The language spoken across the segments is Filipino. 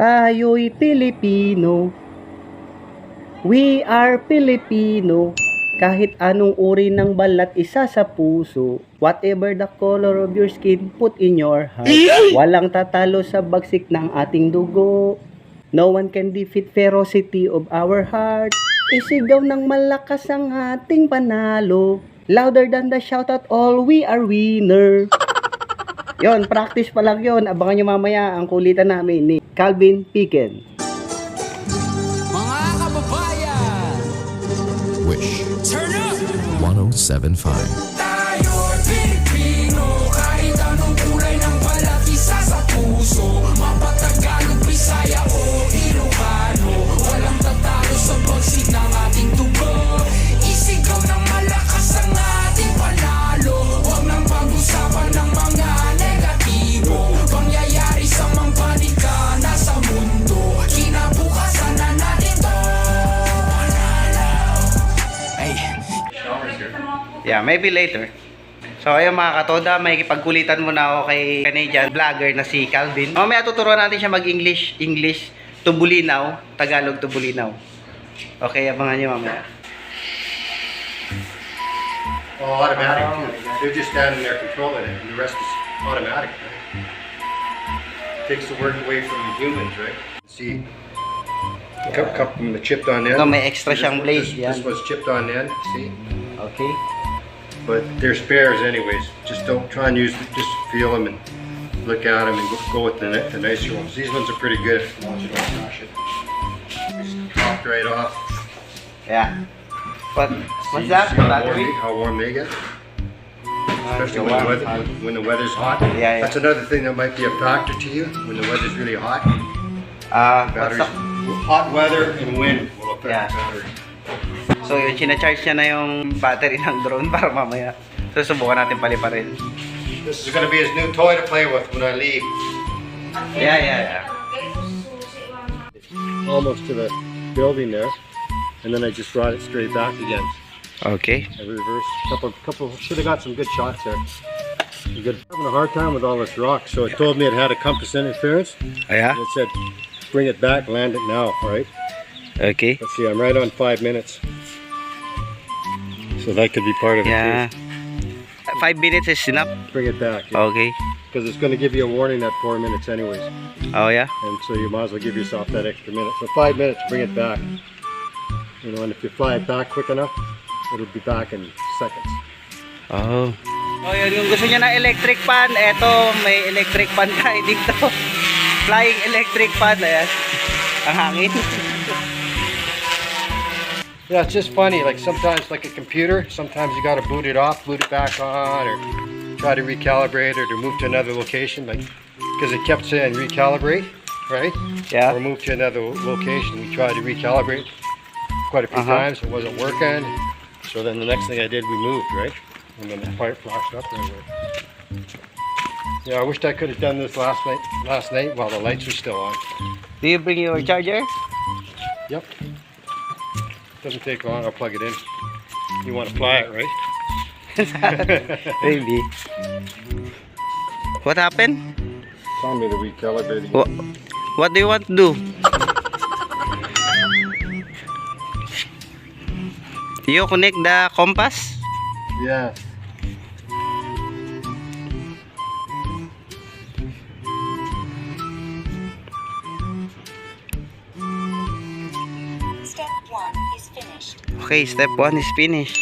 Tayo'y Pilipino. We are Filipino. Kahit anong uri ng balat, isa sa puso. Whatever the color of your skin, put in your heart. Walang tatalo sa bagsik ng ating dugo. No one can defeat ferocity of our heart. Isigaw ng malakas ang ating panalo. Louder than the shout at all, we are winner. Yon, practice pa lang yon. Abangan nyo mamaya ang kulitan namin ni Calvin Piquen. Mga kababayan, Wish turn up! 1075. Tayo'y Pilipino, kahit anong kulay ng balat, isa sa puso. Mapatagalog, Bisaya o Ilocano, walang tatalo sa bagsik ng ating tubo. Isigaw ng malakas ang ating panalo. Huwag nang pag-usapan ng mga negatibo. Pangyayari sa mangpanika na sa mundo. Kinabukasan na natin to. Hey. Yeah, maybe later. So ayun mga katoda, may kipagkulitan muna ako kay Canadian vlogger na si Calvin. Mamaya tuturuan natin siya mag-English, English to Bulinaw, Tagalog to Bulinaw. Okay, abangan niyo mamaya. Oh, automatic too. They're just standing there controlling it, and the rest is automatic. Right? Takes the work away from the humans, right? See, cup from the chipped on end. Ito, may extra siyang blade, This yan. was chipped on end. See, Okay. but they're spares anyways. Just don't try and use. Just feel them and look at them and go with the nicer ones. These ones are pretty good. As long as you don't crush it. Just popped right off. Yeah. What's See that? Battery? how warm they get. Especially when the weather's hot. Yeah, yeah. That's another thing that might be a factor to you when the weather's really hot. What's Batteries, up? hot weather and wind will affect Yeah. the battery. So yun, sinacharge niya na yung battery ng drone para mamaya. So subukan natin paliparin. This is going to be his new toy to play with when I leave. Yeah. Almost to the building there, and then I just brought it straight back again. Okay. I reversed couple. Should have got some good shots there. Good. Having a hard time with all this rock, so it told me it had a compass interference. Yeah? And it said, "Bring it back, land it now." All right. Okay. Let's see. I'm right on 5 minutes. So that could be part of it Yeah. 5 minutes is enough. too. Bring it back. Okay. Because it's going to give you a warning at 4 minutes anyways. Oh yeah? And so you might as well give yourself that extra minute. So 5 minutes, bring it back. You know, and if you fly it back quick enough, it'll be back in seconds. Oh. Oh yun, yung gusto niya na electric fan, eto may electric fan tayo dito. Flying electric fan, ayan. Ang hangin. Yeah, it's just funny. Like sometimes, like a computer, sometimes you got to boot it off, boot it back on, or try to recalibrate it or move to another location. Like, because it kept saying recalibrate, right? Yeah. Or move to another location. We tried to recalibrate quite a few times. It wasn't working. So then the next thing I did, we moved, right? And then the fire flashed up. And yeah, I wished I could have done this last night while the lights were still on. Do you bring your charger? Yep. Doesn't take long. I'll plug it in. You want to fly it, right? Maybe. What happened? Tell me to recalibrate. What do you want to do? You connect the compass? Yeah. Step 1 is finished. Okay, step 1 is finished.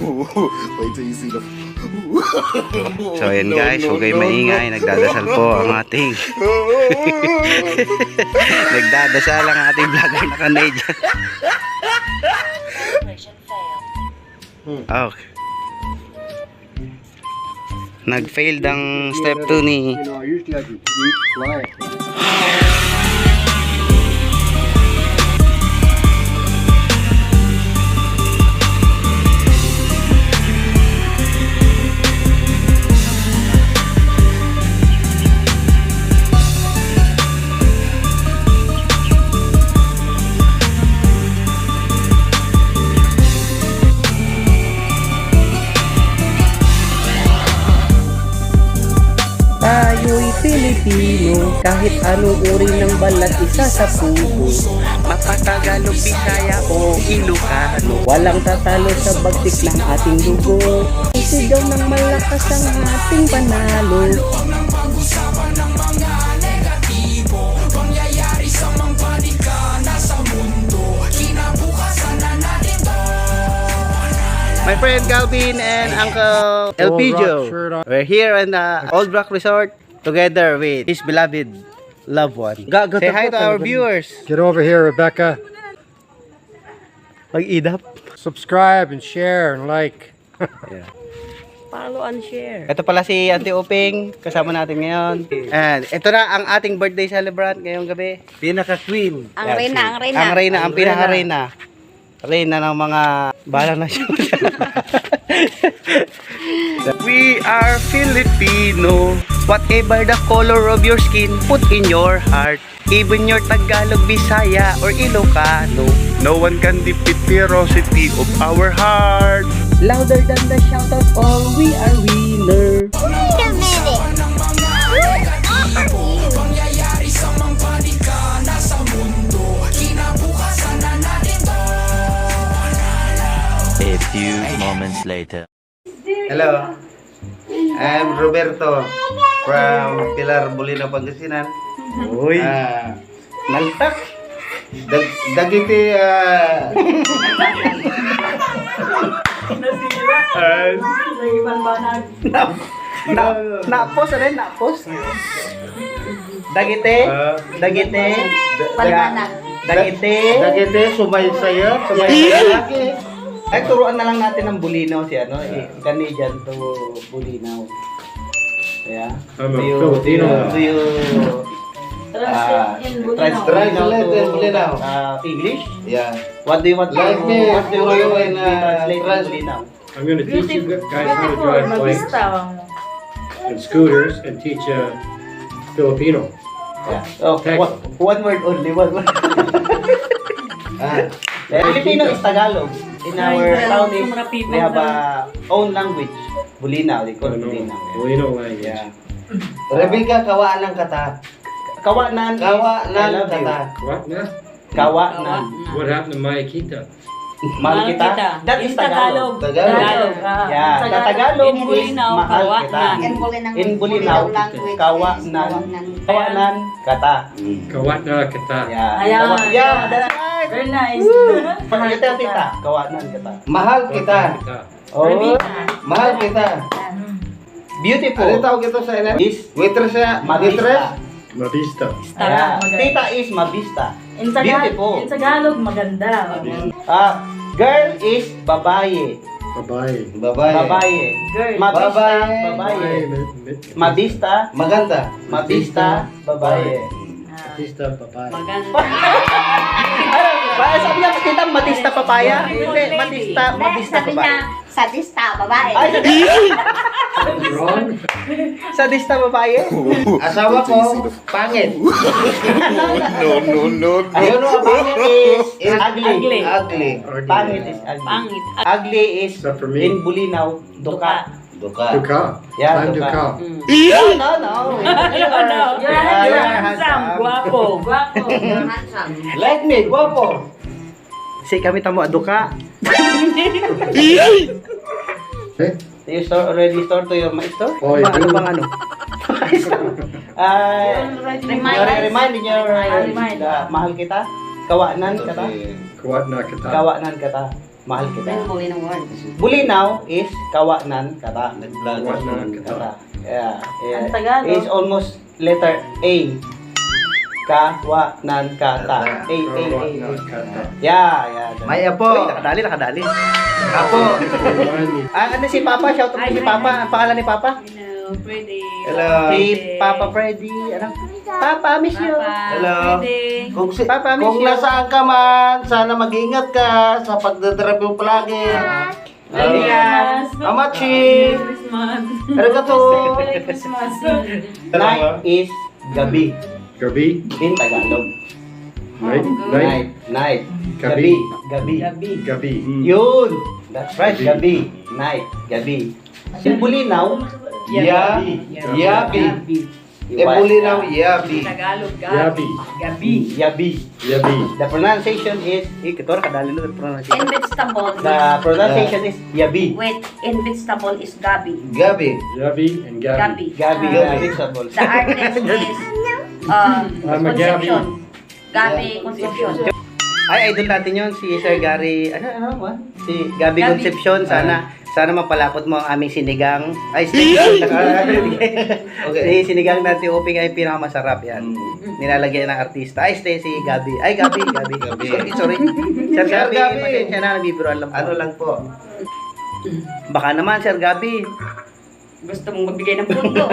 Wait till you see the. So ayan guys, huwag kayong maingay. Nagdadasal po ang ating nagdadasal ang ating vlogger na Canadian. Operation failed. Okay. Nag-failed ang step 2 ni You know, usually I can fly it. Pilipino, kahit anong uri ng balat isa sa puso. Mapatagalog, Bisaya o Ilocano, walang tatalo sa bagsik ng ating dugo. Isigaw ng malakas ang ating panalo. My friend Galvin and Uncle Elpidio, we're here in the Old Rock Resort together with his beloved loved one. Say hi to our viewers. Get over here, Rebecca. Mag-idap. Subscribe and share and like. Follow and share. Ito pala si Auntie Uping, kasama natin ngayon. And ito na ang ating birthday celebrant ngayong gabi. Pinaka-queen. Ang reyna, Ang pinaka-reyna. Reyna ng mga balang na siya. We are Filipino. Whatever the color of your skin, put in your heart. Even your Tagalog, Bisaya, or Ilocano, no one can defeat ferocity of our heart. Louder than the shout of all, we are winner. Wait a minute. A few moments later. Hello, I'm Roberto from Pilar, Bulinaw, Pangasinan. Uy, naltak. Dagiti, na-post rin, na-post. Dagite, Dagite, sumay saya. Ay, turuan na lang natin ng Bulinaw si ano, Canadian to Bulinaw. Yeah. I'm a Filipino. Do you translate in Bulinaw? English? Yeah. What do you want to Like me, what do you want Bulinaw to in, translate in Bulinaw? I'm going to teach you guys how to drive planes and scooters and teach Filipino. Yeah. Oh, one word only, one word. Filipino is Tagalog. In our town is, we have a own language. Bulinaw, they call it Bulinaw. Bulinaw language. Yeah. Rebecca, kawaan ng kata. Kawanan. Kawaan ng kata. What now? Kawanan. What happened to Mayakita? Mahal kita. That is Tagalog. Tagalog. Yeah. Sa Tagalog In is Bulinaw, mahal kita. kawanan. In Bulinaw, kawanan. Kawanan kata. Kawat na kita. Yeah. Ayan. Yeah, that's right. Very nice. Mahal kita, tita. Kawanan kita. Mahal kita. Oh, Mahal kita. beautiful. Ano tawag ito sa NM? Is Waitress siya. mabista. Mabista. Yeah. Tita is mabista. In Beautiful. Tagalog, maganda. Girl is babae. Babae. Babae. Babae. Girl. Mabista, Babae. babae. Mabista, Maganda. mabista, babae. Mabista, babae. Maganda. Ano? Ba, sabi niya, tita, matista papaya? Hindi, matista, mabista Sabi babae. niya, sadista, babae. Ay, Wrong? sadista babae? Asawa ko, pangit. Ayun o, pangit is ugly. Ugly. Pangit is ugly. Pangit. Ugly is Except for me. in Bulinaw, duka. Duka. Duka. Yeah, I'm duka. Duka. No. You're handsome. Guwapo. Like me, guwapo. Si kami tamo duka. Eh? You already store to your my store? Oh, you ano do? bang ano? Remind in your Remind. mahal kita. Kawanan kata. Kawat na kita. Kawanan kata. Mahal kita. Huli ng word. Bulinaw is kawanan kata. Kawat na kita. Kata. Yeah. Ang Tagalog. Is almost letter A. Kawanan kata. A. Kawat na kita. Yeah. May apo. Uy, nakadali. Apo. Ano si Papa? Shout out si Papa. Ang pangalan ni Papa? Hello, Freddy. Hello. Si Papa Freddy. Ano? Papa, miss you. Hello. Freddy. Papa, miss Kung you. nasaan ka man, sana mag-ingat ka sa pagdadrive mo palagi. Ayan. Amachi. Christmas. Arigato. Merry Christmas. Night is gabi Gabi. in Tagalog. Night. Night. Night. Gabi. Gabi. Gabi. Yun. That's right. Gabi. Gabi. Night. Gabi. In Bulinaw, Yabi. Yabi. Ebuli raw, yabi. Tagalog, Gabi. Gabi. Yabi. Yabi. The pronunciation is, ito kadali na the pronunciation. In vegetable The pronunciation is yabi. wait, in vegetable is gabi. Gabi. Yabi and Gabi. Gabi. Gabi. The artist is I'm a Gabi. Concepcion. Gabi Concepcion. Ay, idol natin yon si Sir Gary, ano ba? Si Gabi Gabi. Concepcion. Sana mapalapot mo ang aming sinigang. Ay, sinigang. Okay. Si sinigang natin uping ay pinakamasarap yan. Nilalagyan ng artista. Ay, si Gabi. Ay, Gabi. Sorry. Sir Gabi, Gabi. pasensya na, nabibiruan lang po. Ano lang po? Baka naman, Sir Gabi. Gusto mong magbigay ng punto.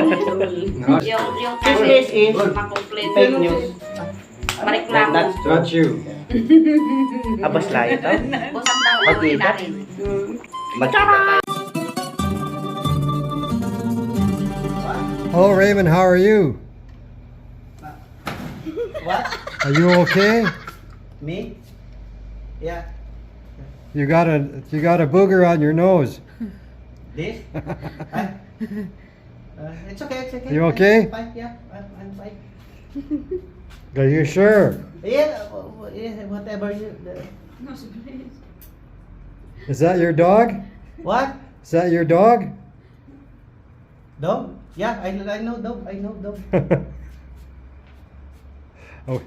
yung This is makomplete. fake news. Mareklamo. Not you. Abas layo to. Busang daw ang Okay. natin. Hello, Raymond. How are you? What? Are you okay? Me? Yeah. You got a booger on your nose. This? It's okay. You okay? I'm fine. Yeah, I'm fine. Are you sure? Yeah, whatever you. Is that your dog? What? Is that your dog? Dog? Yeah, I know dog. I know dog. Oh.